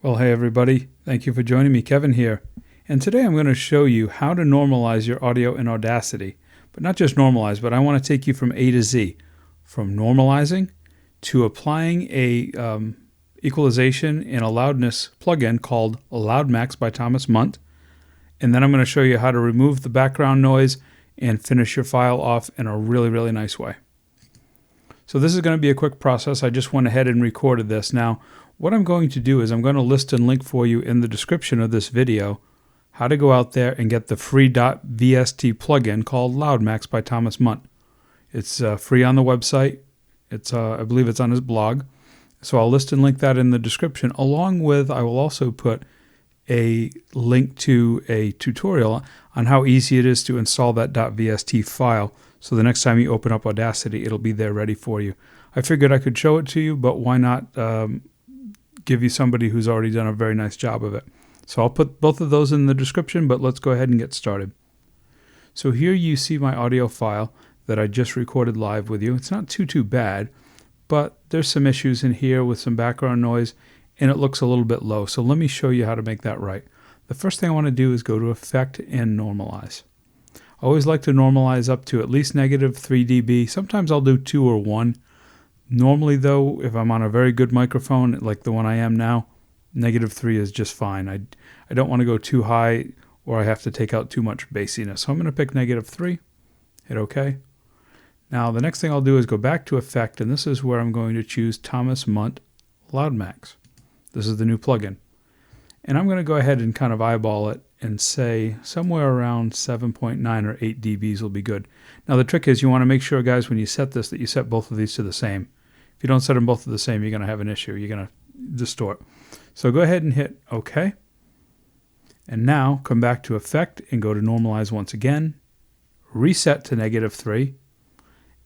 Well, hey everybody, thank you for joining me. Kevin here. And today I'm going to show you how to normalize your audio in Audacity. But not just normalize, but I want to take you from A to Z. From normalizing to applying a equalization and a loudness plugin called LoudMax by Thomas Munt. And then I'm going to show you how to remove the background noise and finish your file off in a really, really nice way. So this is going to be a quick process. I just went ahead and recorded this. Now, what I'm going to do is I'm going to list and link for you in the description of this video how to go out there and get the free .vst plugin called LoudMax by Thomas Munt. It's free on the website. It's I believe it's on his blog. So I'll list and link that in the description, along with I will also put a link to a tutorial on how easy it is to install that .vst file. So the next time you open up Audacity, it'll be there ready for you. I figured I could show it to you, but why not give you somebody who's already done a very nice job of it. So I'll put both of those in the description, but let's go ahead and get started. So here you see my audio file that I just recorded live with you. It's not too bad, but there's some issues in here with some background noise, and it looks a little bit low. So let me show you how to make that right. The first thing I want to do is go to Effect and Normalize. I always like to normalize up to at least -3 dB. Sometimes I'll do 2 or 1. Normally though, if I'm on a very good microphone like the one I am now, -3 is just fine. I don't want to go too high or I have to take out too much bassiness. So I'm going to pick -3, hit OK. Now the next thing I'll do is go back to Effect, and this is where I'm going to choose Thomas Munt LoudMax. This is the new plugin. And I'm going to go ahead and kind of eyeball it and say somewhere around 7.9 or 8 dBs will be good. Now the trick is you want to make sure, guys, when you set this, that you set both of these to the same. If you don't set them both to the same, you're going to have an issue. You're going to distort. So go ahead and hit OK. And now come back to Effect and go to Normalize once again. Reset to -3.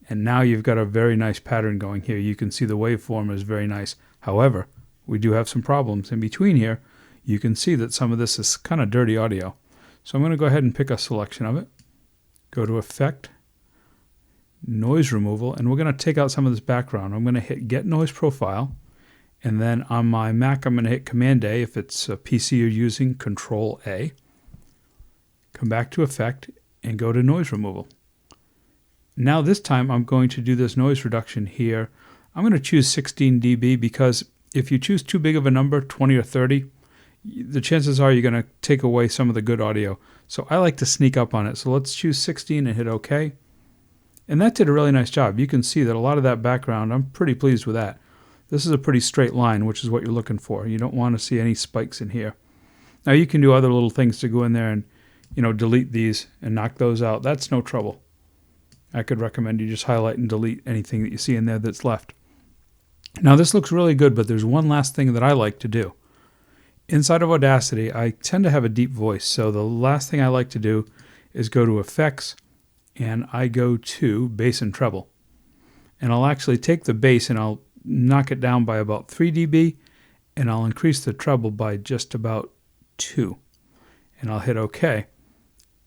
And now you've got a very nice pattern going here. You can see the waveform is very nice. However, we do have some problems. In between here, you can see that some of this is kind of dirty audio. So I'm going to go ahead and pick a selection of it. Go to Effect, Noise Removal, and we're going to take out some of this background. I'm going to hit Get Noise Profile, and then on my Mac I'm going to hit Command-A. If it's a PC you're using, Control-A. Come back to Effect and go to Noise Removal. Now this time I'm going to do this noise reduction here. I'm going to choose 16 dB because if you choose too big of a number, 20 or 30, the chances are you're going to take away some of the good audio. So I like to sneak up on it. So let's choose 16 and hit OK. And that did a really nice job. You can see that a lot of that background, I'm pretty pleased with that. This is a pretty straight line, which is what you're looking for. You don't want to see any spikes in here. Now you can do other little things to go in there and, delete these and knock those out. That's no trouble. I could recommend you just highlight and delete anything that you see in there that's left. Now this looks really good, but there's one last thing that I like to do. Inside of Audacity, I tend to have a deep voice, so the last thing I like to do is go to Effects, and I go to Bass and Treble. And I'll actually take the bass and I'll knock it down by about 3 dB, and I'll increase the treble by just about 2. And I'll hit OK.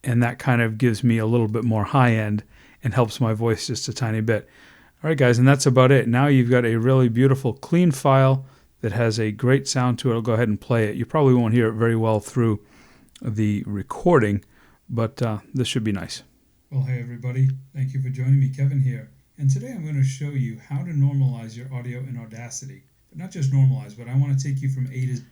And that kind of gives me a little bit more high end and helps my voice just a tiny bit. All right, guys, and that's about it. Now you've got a really beautiful, clean file that has a great sound to it. I'll go ahead and play it. You probably won't hear it very well through the recording, but this should be nice. Well, hey, everybody. Thank you for joining me. Kevin here. And today I'm going to show you how to normalize your audio in Audacity. But not just normalize, but I want to take you from A to Z.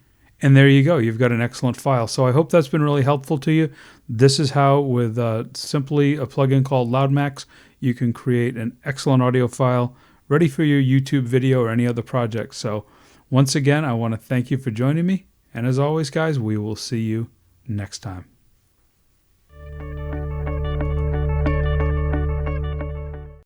And there you go. You've got an excellent file. So I hope that's been really helpful to you. This is how, with simply a plugin called LoudMax, you can create an excellent audio file ready for your YouTube video or any other project. So once again, I want to thank you for joining me. And as always, guys, we will see you next time.